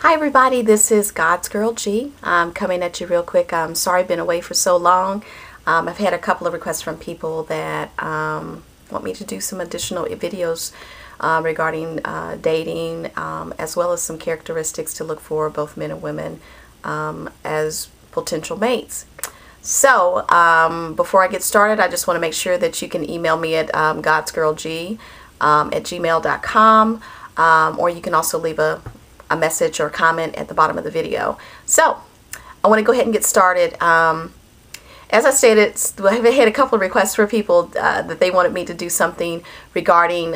Hi everybody, this is God's Girl G. I'm coming at you real quick. I'm sorry I've been away for so long. I've had a couple of requests from people that want me to do some additional videos regarding dating, as well as some characteristics to look for both men and women as potential mates. So before I get started, I just want to make sure that you can email me at godsgirlg at gmail.com, or you can also leave a message or comment at the bottom of the video. So I want to go ahead and get started. As I stated, I've had a couple of requests for people that they wanted me to do something regarding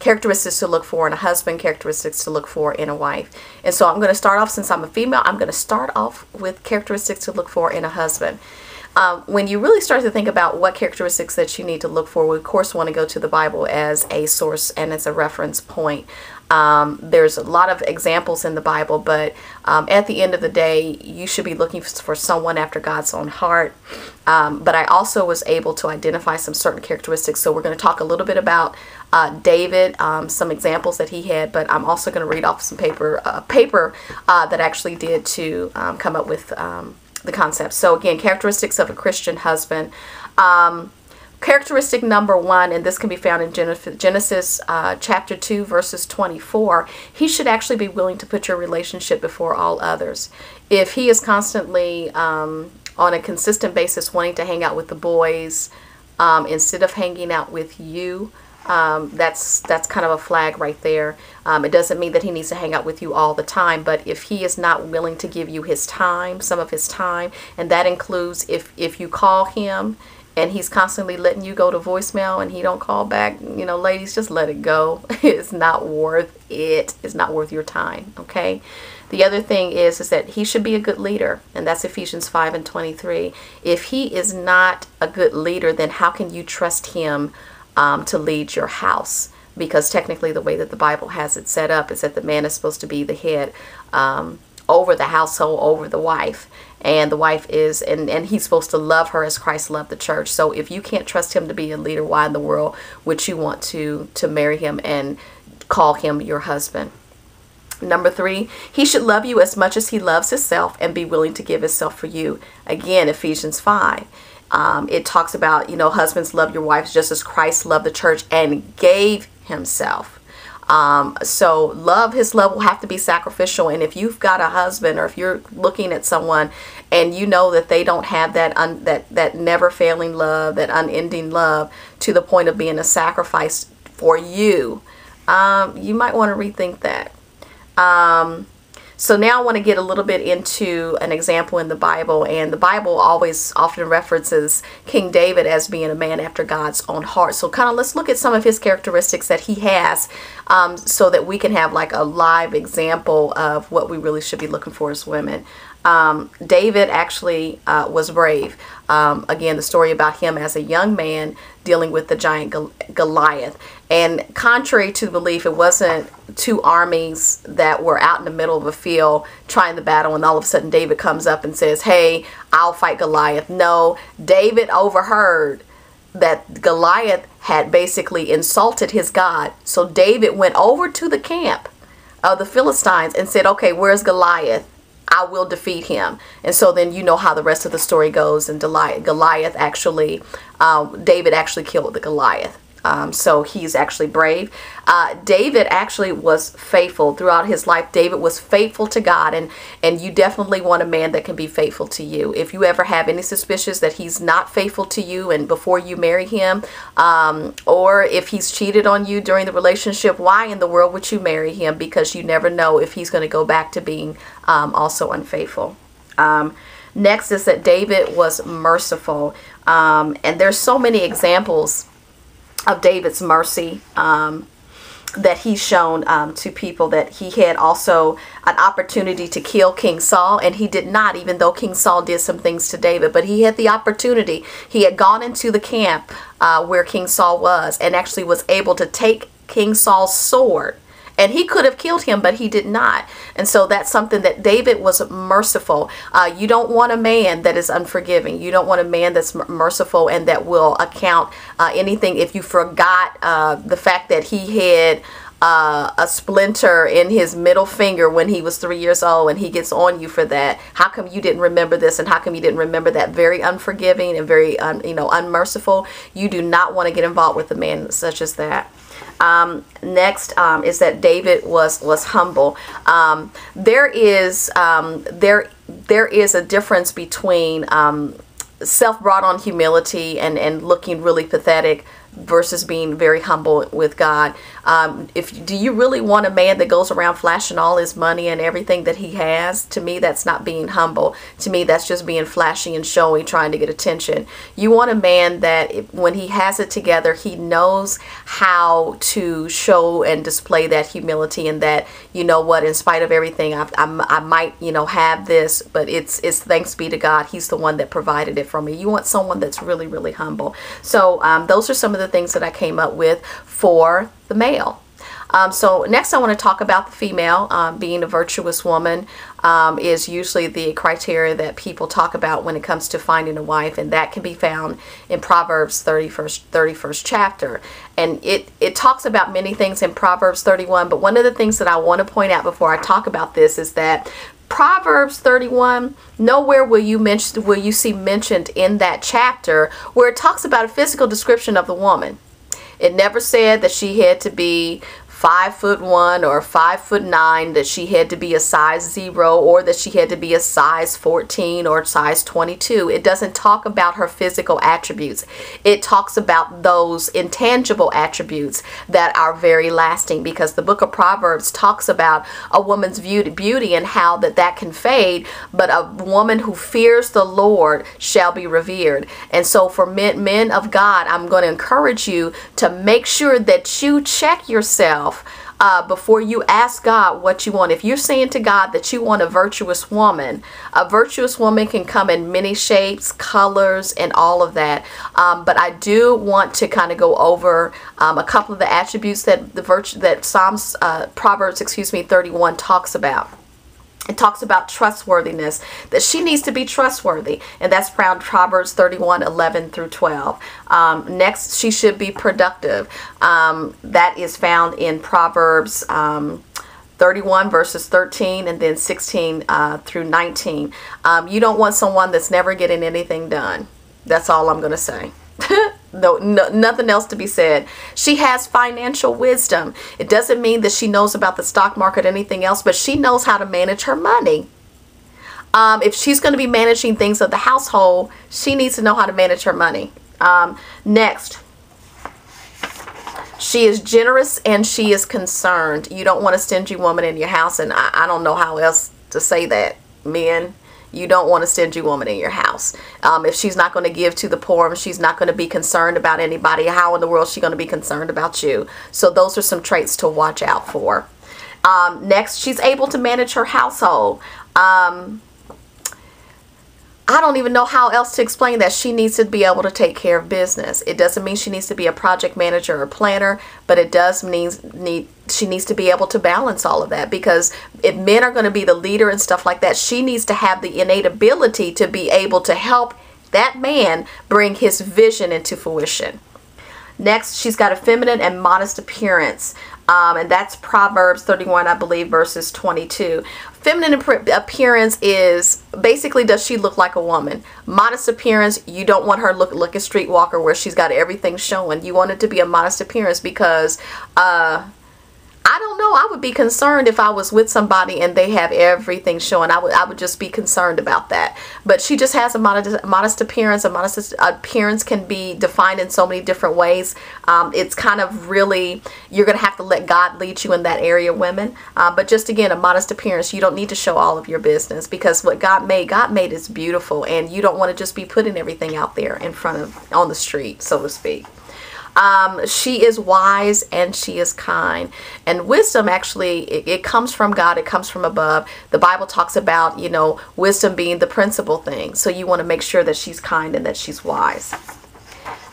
characteristics to look for in a husband, characteristics to look for in a wife. And so I'm going to start off, since I'm a female, I'm going to start off with characteristics to look for in a husband. When you really start to think about what characteristics that you need to look for, we of course want to go to the Bible as a source and as a reference point. There's a lot of examples in the Bible, but at the end of the day, you should be looking for someone after God's own heart. But I also was able to identify some certain characteristics. So we're going to talk a little bit about David, some examples that he had, but I'm also going to read off some paper that I actually did to come up with the concept. So again, characteristics of a Christian husband. Characteristic number one, and this can be found in Genesis chapter 2 verses 24, he should actually be willing to put your relationship before all others. If he is constantly on a consistent basis wanting to hang out with the boys instead of hanging out with you, that's kind of a flag right there. It doesn't mean that he needs to hang out with you all the time, but if he is not willing to give you his time, some of his time, and that includes if you call him and he's constantly letting you go to voicemail and he don't call back, you know, ladies, just let it go. It's not worth it. It's not worth your time, okay? The other thing is that he should be a good leader, and that's Ephesians 5:23. If he is not a good leader, then how can you trust him to lead your house? Because technically the way that the Bible has it set up is that the man is supposed to be the head over the household, over the wife. And the wife is, and he's supposed to love her as Christ loved the church. So if you can't trust him to be a leader, why in the world would you want to marry him and call him your husband? Number 3, he should love you as much as he loves himself and be willing to give himself for you. Again, Ephesians 5. It talks about, you know, husbands, love your wives just as Christ loved the church and gave himself. So his love will have to be sacrificial. And if you've got a husband, or if you're looking at someone and you know that they don't have that never failing love, that unending love to the point of being a sacrifice for you, you might want to rethink that. So now I want to get a little bit into an example in the Bible, and the Bible often references King David as being a man after God's own heart. So let's look at some of his characteristics that he has, so that we can have like a live example of what we really should be looking for as women. David actually was brave. Again, the story about him as a young man dealing with the giant Goliath. And contrary to belief, it wasn't two armies that were out in the middle of a field trying to battle, and all of a sudden David comes up and says, hey, I'll fight Goliath. No, David overheard that Goliath had basically insulted his God. So David went over to the camp of the Philistines and said, okay, where's Goliath? I will defeat him. And so then you know how the rest of the story goes. And Goliath actually, David actually killed the Goliath. So he's actually brave. David actually was faithful throughout his life. David was faithful to God, and you definitely want a man that can be faithful to you. If you ever have any suspicions that he's not faithful to you and before you marry him, or if he's cheated on you during the relationship, why in the world would you marry him? Because you never know if he's going to go back to being also unfaithful. Next is that David was merciful, and there's so many examples of David's mercy that he's shown to people, that he had also an opportunity to kill King Saul, and he did not, even though King Saul did some things to David. But he had the opportunity. He had gone into the camp where King Saul was, and actually was able to take King Saul's sword And he could have killed him, but he did not. And so that's something that David was merciful. You don't want a man that is unforgiving. You don't want a man that's merciful and that will account anything if you forgot the fact that he had a splinter in his middle finger when he was 3 years old, and he gets on you for that. How come you didn't remember this, and how come you didn't remember that? Very unforgiving and very unmerciful. You do not want to get involved with a man such as that. Next is that David was humble. There is a difference between self-brought on humility and looking really pathetic versus being very humble with God. Do you really want a man that goes around flashing all his money and everything that he has? To me, that's not being humble. To me, that's just being flashy and showy, trying to get attention. You want a man that when he has it together, he knows how to show and display that humility, and that, you know what, in spite of everything, I might, have this, but it's thanks be to God. He's the one that provided it for me. You want someone that's really, really humble. So those are some of the things that I came up with for the male. So next I want to talk about the female. Being a virtuous woman is usually the criteria that people talk about when it comes to finding a wife, and that can be found in Proverbs 31st chapter. And it talks about many things in Proverbs 31, but one of the things that I want to point out before I talk about this is that Proverbs 31, nowhere will you see mentioned in that chapter where it talks about a physical description of the woman. It never said that she had to be 5'1" or 5'9", that she had to be a size 0, or that she had to be a size 14 or size 22. It doesn't talk about her physical attributes. It talks about those intangible attributes that are very lasting, because the book of Proverbs talks about a woman's beauty and how that can fade, but a woman who fears the Lord shall be revered. And so for men of God, I'm going to encourage you to make sure that you check yourself before you ask God what you want. If you're saying to God that you want a virtuous woman can come in many shapes, colors, and all of that. But I do want to kind of go over a couple of the attributes that Proverbs 31 talks about. It talks about trustworthiness, that she needs to be trustworthy, and that's found Proverbs 31:11 through 12. Next, she should be productive. That is found in Proverbs 31 verses 13 and then 16 through 19. You don't want someone that's never getting anything done. That's all I'm going to say. No, nothing else to be said. She has financial wisdom. It doesn't mean that she knows about the stock market or anything else, but she knows how to manage her money. If she's going to be managing things of the household, she needs to know how to manage her money. Next, she is generous and she is concerned. You don't want a stingy woman in your house, and I don't know how else to say that, men. You don't want a stingy woman in your house. If she's not going to give to the poor, if she's not going to be concerned about anybody, how in the world is she going to be concerned about you? So those are some traits to watch out for. Next, she's able to manage her household. I don't even know how else to explain that. She needs to be able to take care of business. It doesn't mean she needs to be a project manager or planner, but it does mean she needs to be able to balance all of that, because if men are going to be the leader and stuff like that, she needs to have the innate ability to be able to help that man bring his vision into fruition. Next, she's got a feminine and modest appearance. And that's Proverbs 31, I believe, verses 22. Feminine appearance is basically, does she look like a woman? Modest appearance, you don't want her look a streetwalker where she's got everything showing. You want it to be a modest appearance, because I don't know, I would be concerned if I was with somebody and they have everything showing. I would just be concerned about that. But she just has a modest appearance. A modest appearance can be defined in so many different ways. It's kind of really, you're going to have to let God lead you in that area, women. But just again, a modest appearance. You don't need to show all of your business, because what God made is beautiful, and you don't want to just be putting everything out there in front of, on the street, so to speak. She is wise and she is kind. And wisdom, actually, it comes from God. It comes from above. The Bible talks about, wisdom being the principal thing. So you want to make sure that she's kind and that she's wise.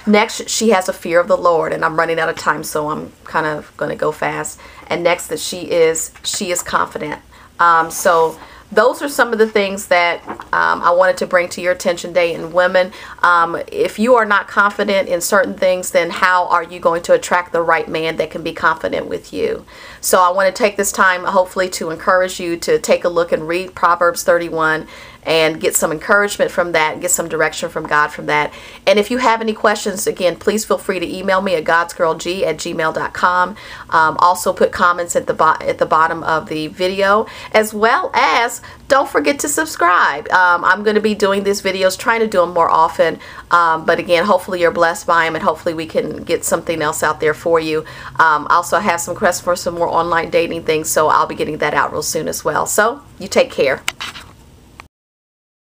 Next, she has a fear of the Lord. And I'm running out of time, so I'm kind of going to go fast. And next, that she is confident. So those are some of the things that I wanted to bring to your attention today. And women, if you are not confident in certain things, then how are you going to attract the right man that can be confident with you? So I want to take this time, hopefully, to encourage you to take a look and read Proverbs 31 and get some encouragement from that, get some direction from God from that. And if you have any questions, again, please feel free to email me at godsgirlg@gmail.com. Also put comments at the bottom of the video, as well as don't forget to subscribe. I'm going to be doing these videos, trying to do them more often, but again, hopefully you're blessed by them, and hopefully we can get something else out there for you. Also have some requests for some more online dating things, so I'll be getting that out real soon as well. So you take care.